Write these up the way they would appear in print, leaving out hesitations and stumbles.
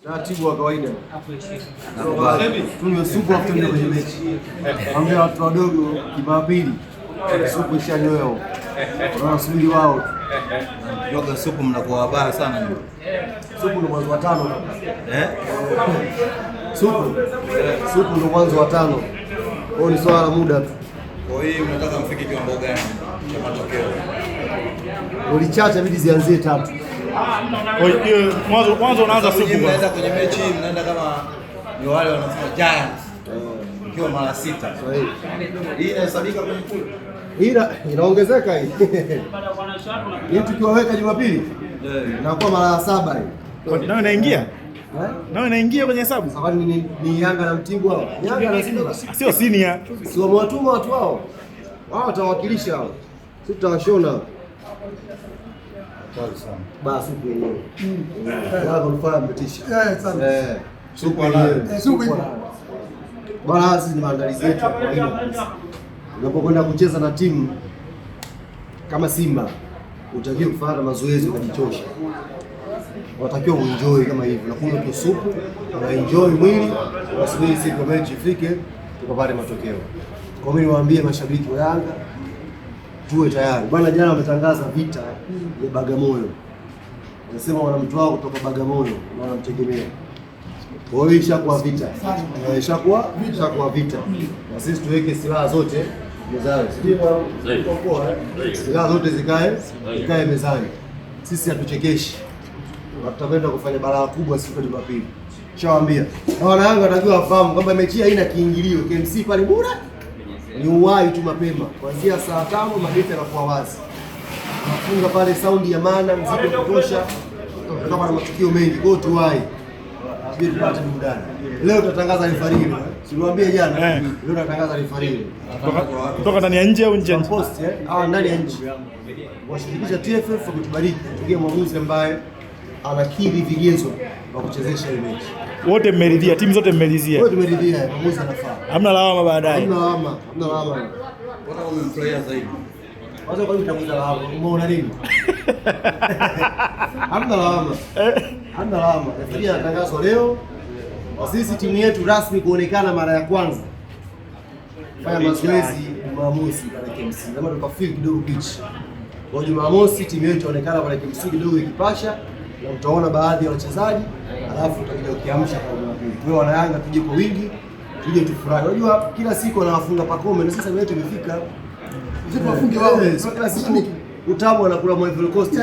Taratibu wa kawaida. Tunywe supu hapo ndio kwenye mechi. Ambia watu wadogo Jumapili. Supu ishanywewa. Wanasubiri wao. Yoga supu mnakuwa wabaya sana ndio. Supu ndio mwanzo wa tano. Supu ndio mwanzo wa tano. Kwa ni swala la muda tu. Kwa hiyo unataka mfike kiwango gani cha matokeo? Goli chache bidi zianzie 3. Kwa hiyo mwanzo unaanza supu. Mnaenda kwenye mechi mnaenda kama ni wale wanasema Giants. Ikiwa mara 6. Hii inahesabika kwenye kule. Ila inaongezeka hii. Hii tukiwaweka Jumapili inakuwa mara 7 hii. Nao inaingia? Nao inaingia kwenye hesabu? Sasa ni Yanga na Mtibwa hao. Yanga na Simba. Sio senior. Si wamewatuma watu wao. Wao watawakilisha hao. Sisi tutawashona. Basi supu yenyewe. Wao wanafanya mbetisha. Supu yenyewe. Supu. Bwana hizi ni maandalizi yetu kwa hiyo. Unapokwenda kucheza na timu kama Simba, utakiwa kufanya mazoezi ukajichosha. Watakiwa uenjoy kama hivi. Unakunywa tu supu, unaenjoy mwili, unasubiri siku mechi ifike, tukapate matokeo. Kwa mimi niwaambie mashabiki wa Yanga tuwe tayari. Bwana jana wametangaza vita ya Bagamoyo. Wanasema wana mtu wao kutoka Bagamoyo na wanamtegemea. Kwa hiyo ishakuwa vita. Ishakuwa vita. Na sisi tuweke silaha zote mezani. Silaha zote zikae mezani. Sisi hatuchekeshi. Tutakwenda kufanya balaa kubwa siku ya Jumapili. Nishawaambia. Wana Yanga wanajua wafahamu kwamba mechi haina kiingilio. KMC pale bure. Ni uwai tu mapema. Kuanzia saa 5 mageti yanakuwa wazi. Tunafunga pale saundi ya maana, mziki wa kutosha. Kama na matukio mengi, kwa hiyo tuwai. Bila tupate burudani. Leo tutatangaza refarii. Siliwaambia jana. Leo tutatangaza refarii. Kutoka ndani ya nje au nje? Post ndani ya nje. Washirikisha TFF kutubariki tugie mwamuzi ambaye anakidhi vigezo vya kuchezesha ile mechi. Wote mmeridhia, timu zote mmeridhia. Wote tumeridhia, mwamuzi anafaa. Hamna lawama baadaye. Hamna lawama. Bwana umemfurahia zaidi. Wacha kwa nini utakuja lawama? Umeona nini? Hamna lawama. Refarii anatangazwa leo. Sisi timu yetu rasmi kuonekana mara ya kwanza. Fanya mazoezi Jumamosi pale KMC. Kama tukafeel kidogo pitch. Kwa Jumamosi timu yetu inaonekana pale KMC kidogo ikipasha na utaona baadhi ya wachezaji, alafu utakuja ukiamsha kwa Jumapili. Kwa wana Yanga tuje kwa wingi, tuje tufurahi. Unajua kila siku wanawafunga Pacome na sasa wetu imefika. Sisi tuwafunge wao. Sio kila siku utamu anakula mwa Ivory Coast.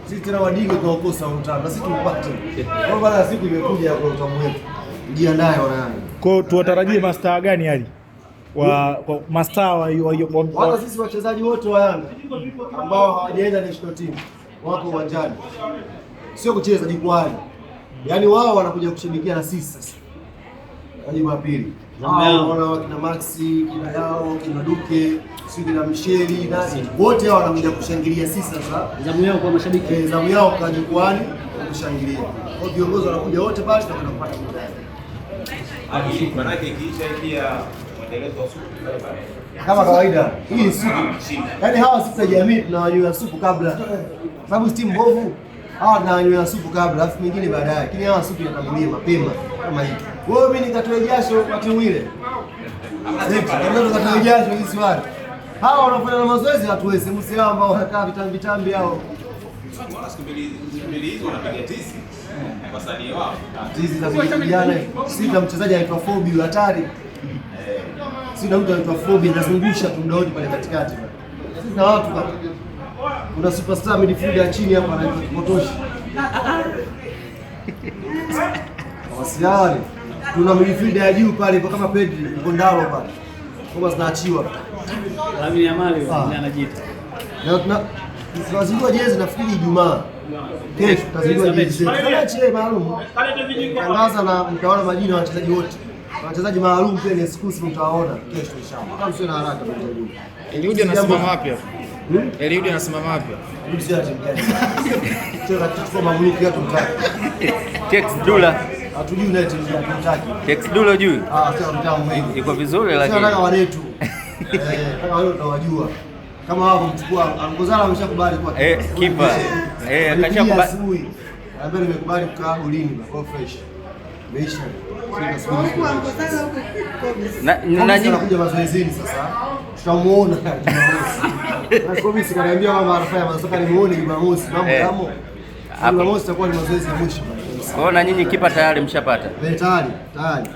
Sisi tena Wadigo tunaokosa utamu. Na sisi tupate. Kwa baada siku imekuja ya kwa utamu wetu. Jiandae wana Yanga. Kwa tuwatarajie mastaa gani hali? Kwa mastaa wa sisi wachezaji wote wa Yanga ambao hawajaenda national team wako uwanjani. Sio kucheza jukwani. Yaani wao wanakuja kushabikia na sisi sasa. Jumapili. Wanaona wakina Maxi, kina Yao, kina Duke, sio kina Micheli, nani. Wote hao wanakuja kushangilia sisi sasa. Zamu yao kwa mashabiki. Zamu yao kwa jukwani kushangilia. Kwa viongozi wanakuja wote basi na kupata burudani. Manake ikiisha pia mwendelezo wa supu kama kawaida. Hii supu. Yaani hawa sisi jamii tunawanywa supu kabla. Sababu timu mbovu hawa tunawanywa supu kabla, alafu nyingine baadaye. Lakini hawa supu inakamilika mapema kama hivi. Wewe mimi nikatoe jasho kwa timu ile. Ndio nikatoe jasho hii swali. Hawa wanafanya na mazoezi hatuwezi. Msi hao ambao wanakaa vitambi hao. Mbona siku mbili hizo wanapiga tisi? Wasanii wao. Tisi za vijana. Sisi mchezaji anaitwa Fobi hatari. Sina mtu anaitwa Fobi anazungusha tu muda wote pale katikati. Sisi na watu kuna superstar midfielder chini hapa anaitwa Motoshi. Wasiale. Tuna midfielder ya juu pale kama Pedri, Ngondalo pale. Kama zinaachiwa. Lamine Yamal anajiita. Na tunazindua jezi nafikiri Ijumaa. Kesho tutazindua jezi. Mechi maalum. Tangaza na mtaona majina ya wachezaji wote. Wachezaji maalum pia ni exclusive mtawaona kesho inshallah. Kama sio na haraka mtajua. Eliudi anasimama wapi hapo? Eliudi anasimama wapi? Eliudi sio timu gani? Sio katika mamliki yetu mtaki. Tex Dula. Hatujui na timu gani mtaki. Tex Dula juu. Sio mtamu mwingi. Iko vizuri lakini. Sio nataka wanetu. Kama wao tunawajua. Kama wao kumchukua Angozala ameshakubali kwa kipa. Akashakubali. Ambaye nimekubali kukaa golini kwa fresh. Meisha. Na nyinyi kuja mazoezini sasa. Tutamuona Jumamosi. Na Kobisi kaniambia mama anafanya mazoezi nimuone Jumamosi. Mambo yamo. Jumamosi itakuwa ni mazoezi ya mwisho. Kwa hiyo na nyinyi kipa tayari mshapata? Tayari.